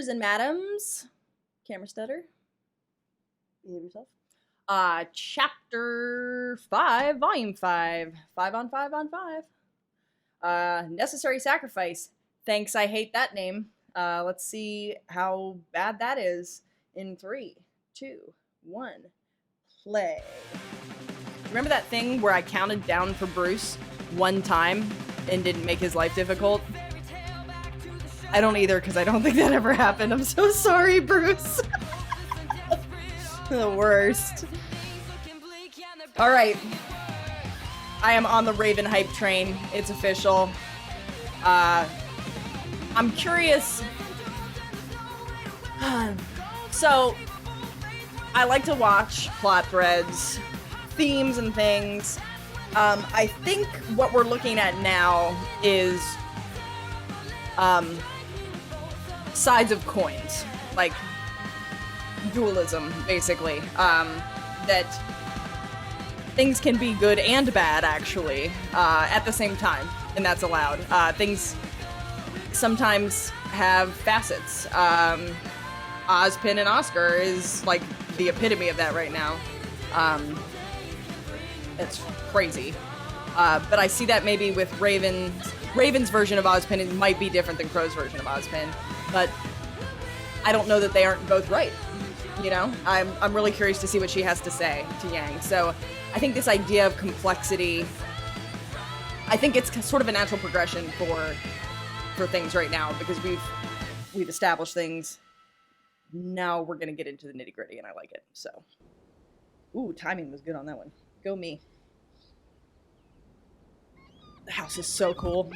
and madams. Camera stutter. Behave yourself. Chapter 5, Volume 5. 5 on 5 on 5. Necessary Sacrifice. Thanks, I hate that name. Let's see how bad that is. In 3, 2, 1, play. Remember that thing where I counted down for Bruce one time and didn't make his life difficult? I don't either, because I don't think that ever happened. I'm so sorry, Bruce. The worst. All right. I am on the Raven hype train. It's official. I'm curious. So, I like to watch plot threads, themes and things. I think what we're looking at now is sides of coins, like dualism, basically. That things can be good and bad, actually, at the same time, and that's allowed. Things sometimes have facets. Ozpin and Oscar is like the epitome of that right now. It's crazy. But I see that maybe with Raven's version of Ozpin, it might be different than Crow's version of Ozpin, but I don't know that they aren't both right. You know, I'm really curious to see what she has to say to Yang. So I think this idea of complexity, I think it's sort of a natural progression for things right now, because we've established things. Now we're gonna get into the nitty gritty, and I like it. So, ooh, timing was good on that one. Go me. The house is so cool.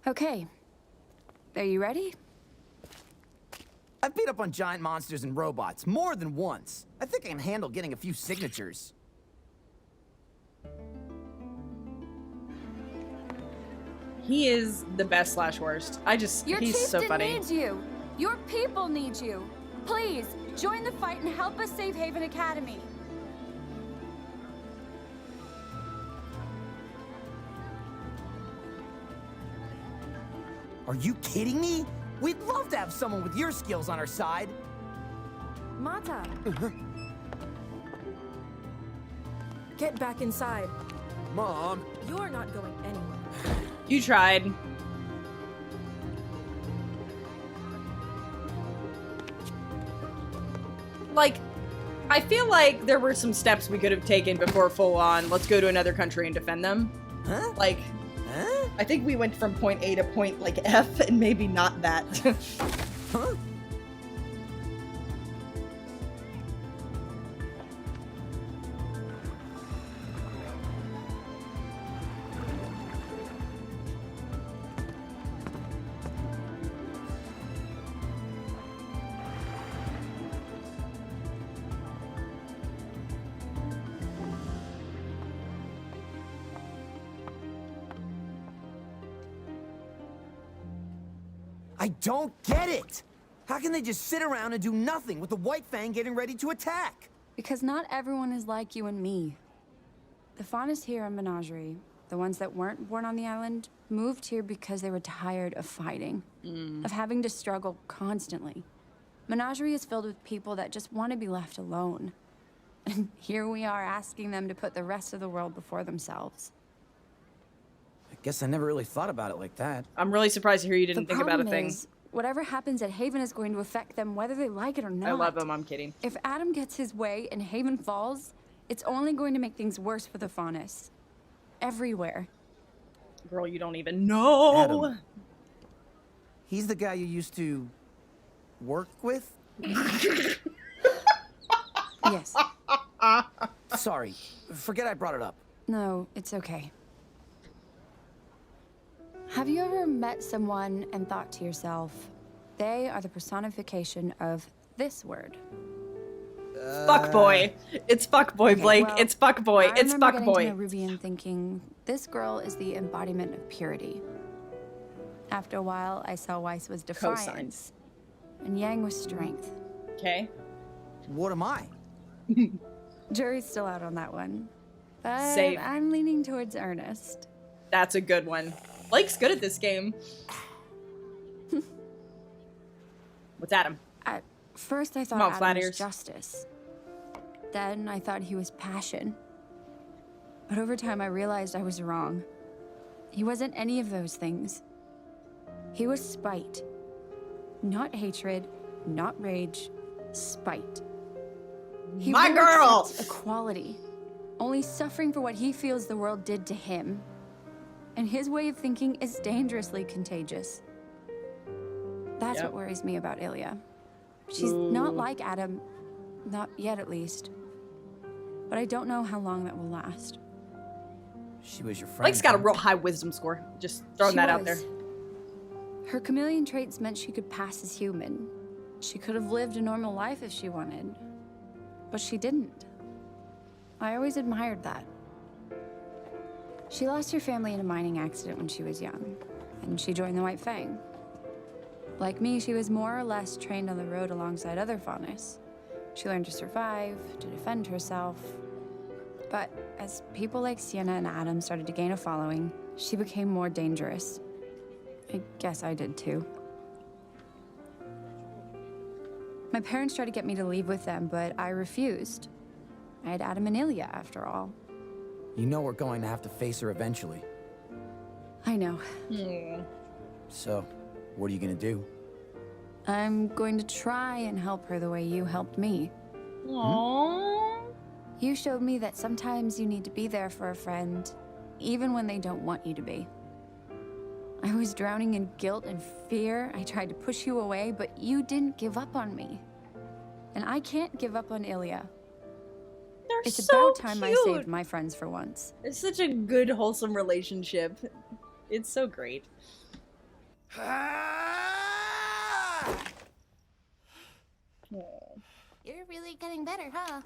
Okay. Are you ready? I've beat up on giant monsters and robots more than once. I think I can handle getting a few signatures. He is the best / worst. He's so funny. Your chieftain needs you. Your people need you. Please, join the fight and help us save Haven Academy. Are you kidding me? We'd love to have someone with your skills on our side. Mata. Get back inside. Mom. You're not going anywhere. You tried. Like, I feel like there were some steps we could have taken before full on, let's go to another country and defend them. Huh? Like, huh? I think we went from point A to point, like, F, and maybe not that. Huh? I don't get it! How can they just sit around and do nothing with the White Fang getting ready to attack? Because not everyone is like you and me. The faunus here in Menagerie, the ones that weren't born on the island, moved here because they were tired of fighting, of having to struggle constantly. Menagerie is filled with people that just want to be left alone. And here we are asking them to put the rest of the world before themselves. I guess I never really thought about it like that. I'm really surprised to hear you didn't think about a The thing. problem is, whatever happens at Haven is going to affect them whether they like it or not. I love him, I'm kidding. If Adam gets his way and Haven falls, it's only going to make things worse for the faunus. Everywhere. Girl, you don't even know. Adam. He's the guy you used to work with? Yes. Sorry. Forget I brought it up. No, it's okay. Have you ever met someone and thought to yourself, they are the personification of this word? Fuckboy. It's fuckboy, Blake. Well, it's fuckboy. I It's remember getting to know fuckboy. Ruby and thinking, this girl is the embodiment of purity. After a while, I saw Weiss was defiance, and Yang was strength. Okay. What am I? Jury's still out on that one, but Safe. I'm leaning towards Ernest. That's a good one. Blake's good at this game. What's Adam? At first, I thought Come on, flat Adam was ears. justice. Then I thought he was passion. But over time, I realized I was wrong. He wasn't any of those things. He was spite. Not hatred, not rage, spite. He My won't girl! accept equality, only suffering for what he feels the world did to him. And his way of thinking is dangerously contagious. That's Yep. what worries me about Ilya. She's not like Adam, not yet at least. But I don't know how long that will last. She was your friend. Blake's got a huh? real high wisdom score. Just throwing She that out there. was. Her chameleon traits meant she could pass as human. She could have lived a normal life if she wanted. But she didn't. I always admired that. She lost her family in a mining accident when she was young, and she joined the White Fang. Like me, she was more or less trained on the road alongside other faunus. She learned to survive, to defend herself. But as people like Sienna and Adam started to gain a following, she became more dangerous. I guess I did too. My parents tried to get me to leave with them, but I refused. I had Adam and Ilya, after all. You know we're going to have to face her eventually. I know. So, what are you gonna do? I'm going to try and help her the way you helped me. Aww. You showed me that sometimes you need to be there for a friend, even when they don't want you to be. I was drowning in guilt and fear. I tried to push you away, but you didn't give up on me. And I can't give up on Ilya. They're It's so about time I cute. saved my friends for once. It's such a good, wholesome relationship. It's so great. You're really getting better, huh?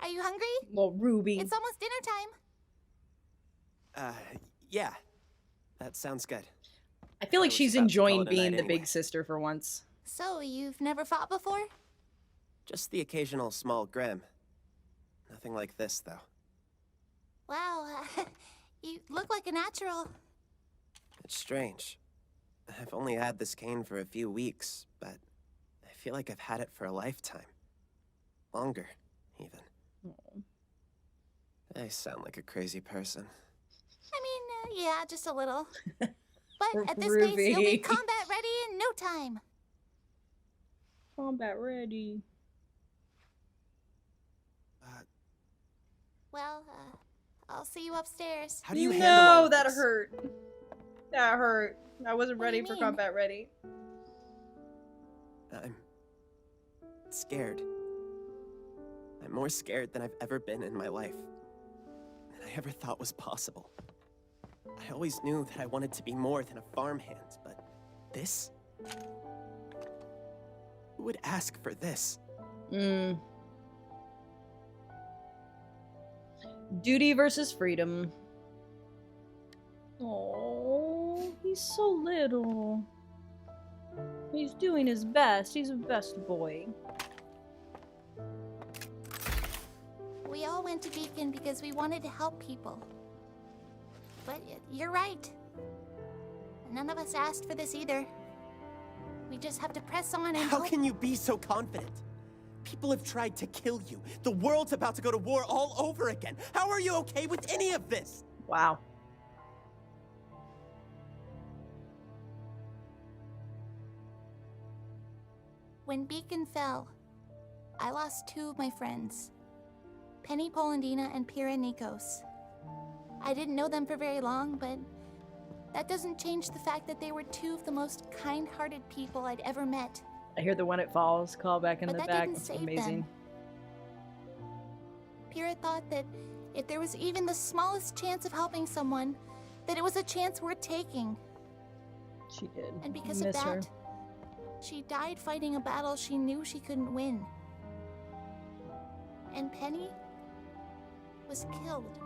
Are you hungry? Well, Ruby. It's almost dinner time. Yeah. That sounds good. I feel like was she's about to enjoying call it a being night the anyway. big sister for once. So, you've never fought before? Just the occasional small grim. Nothing like this, though. Wow, you look like a natural. It's strange. I've only had this cane for a few weeks, but I feel like I've had it for a lifetime. Longer, even. I sound like a crazy person. I mean, yeah, just a little. But at this Ruby. pace, you'll be combat ready in no time. Combat ready. Well, I'll see you upstairs. How do you handle all No, of that this? hurt. That hurt. I wasn't What do ready you for mean? combat ready. I'm scared. I'm more scared than I've ever been in my life. Than I ever thought was possible. I always knew that I wanted to be more than a farmhand, but this? Who would ask for this? Duty versus freedom. Oh, he's so little. He's doing his best. He's a best boy. We all went to Beacon because we wanted to help people. But you're right. None of us asked for this either. We just have to press on and How hope. can you be so confident? People have tried to kill you. The world's about to go to war all over again. How are you okay with any of this? Wow. When Beacon fell, I lost two of my friends, Penny Polandina and Pira Nikos. I didn't know them for very long, but that doesn't change the fact that they were two of the most kind-hearted people I'd ever met. I hear the When It Falls call back in But the that back. didn't That's save amazing. them. Pira thought that if there was even the smallest chance of helping someone, that it was a chance worth taking. She did. And because of Miss her. that, she died fighting a battle she knew she couldn't win. And Penny was killed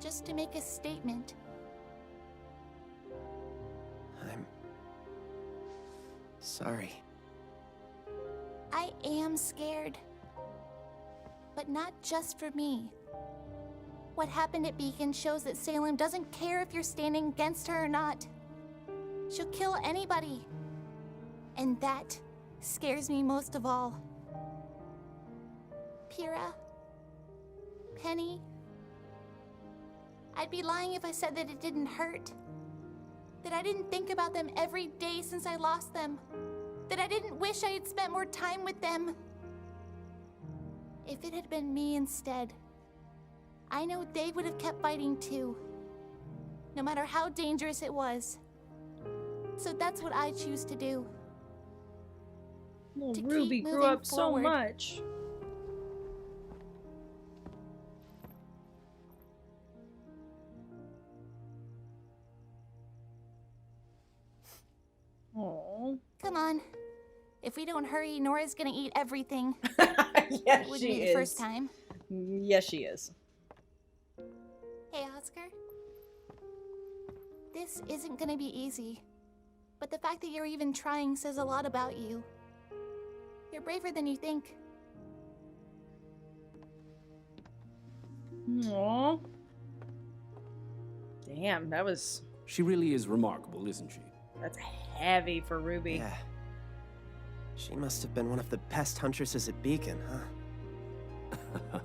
just to make a statement. I'm sorry. I am scared. But not just for me. What happened at Beacon shows that Salem doesn't care if you're standing against her or not. She'll kill anybody, And that scares me most of all. Pyrrha, Penny, I'd be lying if I said that it didn't hurt. That I didn't think about them every day since I lost them. That I didn't wish I had spent more time with them. If it had been me instead, I know they would have kept fighting too. No matter how dangerous it was. So that's what I choose to do. Well, To Ruby keep grew moving up so forward. much. Oh. Come on. If we don't hurry, Nora's gonna eat everything. Yes, It wouldn't she be the is. first time. Yes, she is. Hey, Oscar. This isn't gonna be easy. But the fact that you're even trying says a lot about you. You're braver than you think. Aw. Damn, that was... She really is remarkable, isn't she? That's heavy for Ruby. Yeah. She must have been one of the best huntresses at Beacon, huh?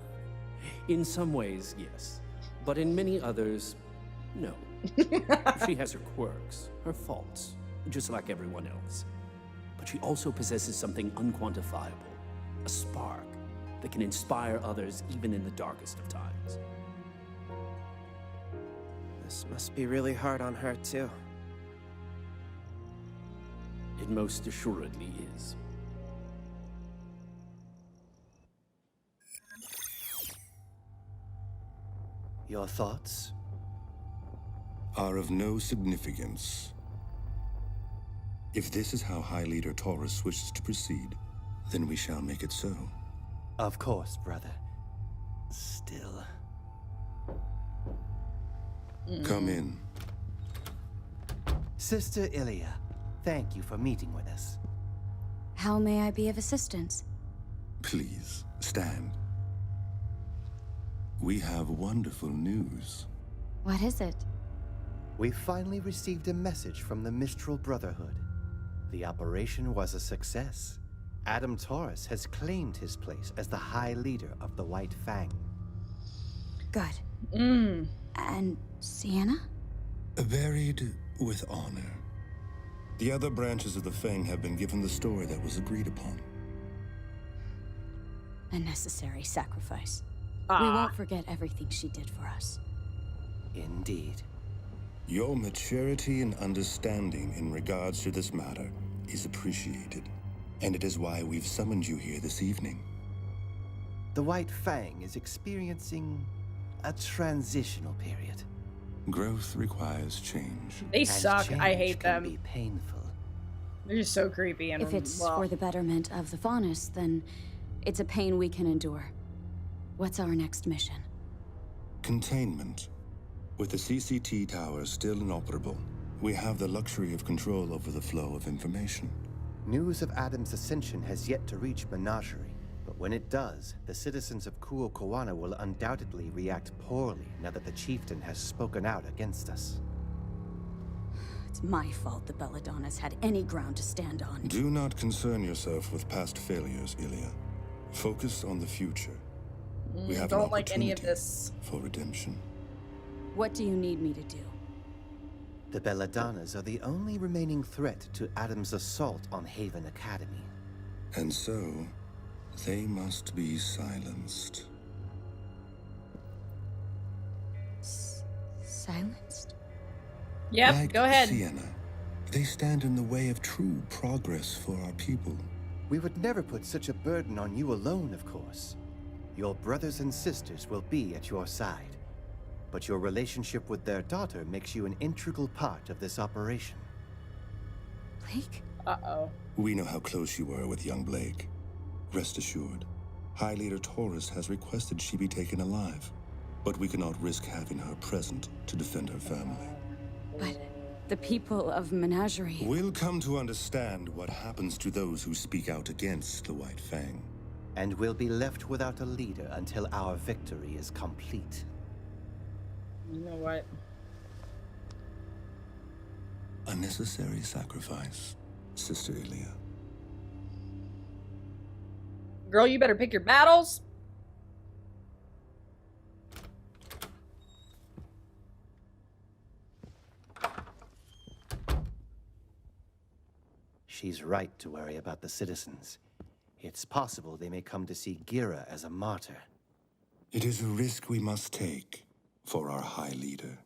In some ways, yes. But in many others, no. She has her quirks, her faults, just like everyone else. But she also possesses something unquantifiable, a spark that can inspire others even in the darkest of times. This must be really hard on her, too. It most assuredly is. Your thoughts? Are of no significance. If this is how High Leader Taurus wishes to proceed, then we shall make it so. Of course, brother. Still. Come in. Sister Ilya, thank you for meeting with us. How may I be of assistance? Please, stand. We have wonderful news. What is it? We finally received a message from the Mistral Brotherhood. The operation was a success. Adam Taurus has claimed his place as the High Leader of the White Fang. Good. And Sienna? Buried with honor. The other branches of the Fang have been given the story that was agreed upon. A necessary sacrifice. We won't forget everything she did for us. Indeed. Your maturity and understanding in regards to this matter is appreciated, and it is why we've summoned you here this evening. The White Fang is experiencing a transitional period. Growth requires change. They And suck. I change hate can them. be painful. They're just so creepy and If it's well, for the betterment of the Faunus, then it's a pain we can endure. What's our next mission? Containment. With the CCT towers still inoperable, we have the luxury of control over the flow of information. News of Adam's ascension has yet to reach Menagerie, but when it does, the citizens of Kuokoana will undoubtedly react poorly now that the chieftain has spoken out against us. It's my fault the Belladonnas had any ground to stand on. Do not concern yourself with past failures, Ilya. Focus on the future. We have an don't like any of opportunity this. for redemption. What do you need me to do? The Belladonnas are the only remaining threat to Adam's assault on Haven Academy. And so, they must be silenced. Silenced? Yep, Like go ahead. Sienna, they stand in the way of true progress for our people. We would never put such a burden on you alone, of course. Your brothers and sisters will be at your side. But your relationship with their daughter makes you an integral part of this operation. Blake? Uh-oh. We know how close you were with young Blake. Rest assured, High Leader Taurus has requested she be taken alive, but we cannot risk having her present to defend her family. But the people of Menagerie... We'll come to understand what happens to those who speak out against the White Fang. And we'll be left without a leader until our victory is complete. You know what? A necessary sacrifice, Sister Ilya. girl, you better pick your battles. She's right to worry about the citizens. It's possible they may come to see Gira as a martyr. It is a risk we must take for our High Leader.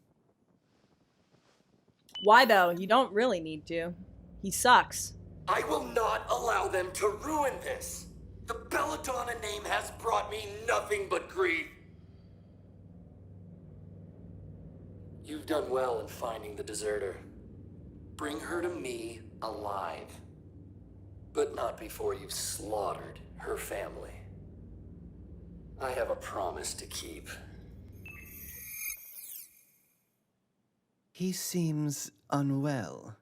Why, though? You don't really need to. He sucks. I will not allow them to ruin this. The Belladonna name has brought me nothing but grief. You've done well in finding the deserter. Bring her to me alive. But not before you've slaughtered her family. I have a promise to keep. He seems unwell.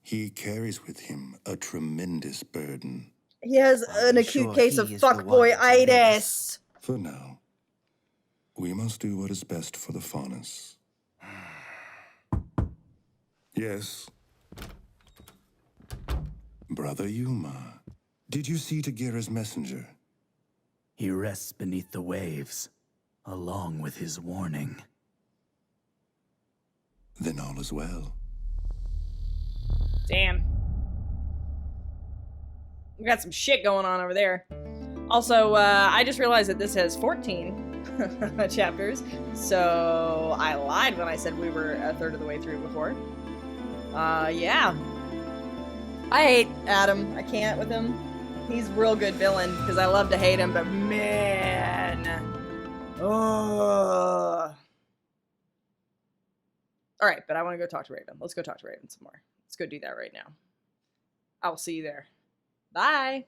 He carries with him a tremendous burden. He has an acute case of fuckboy-itis. For now, we must do what is best for the Faunus. Yes. Brother Yuma, did you see Tagira's messenger? He rests beneath the waves, along with his warning. Then all is well. Damn. We got some shit going on over there. Also, I just realized that this has 14 chapters, so I lied when I said we were a third of the way through before. Yeah. I hate Adam. I can't with him. He's a real good villain, because I love to hate him, but man. Ugh. Alright, but I want to go talk to Raven. Let's go talk to Raven some more. Let's go do that right now. I will see you there. Bye.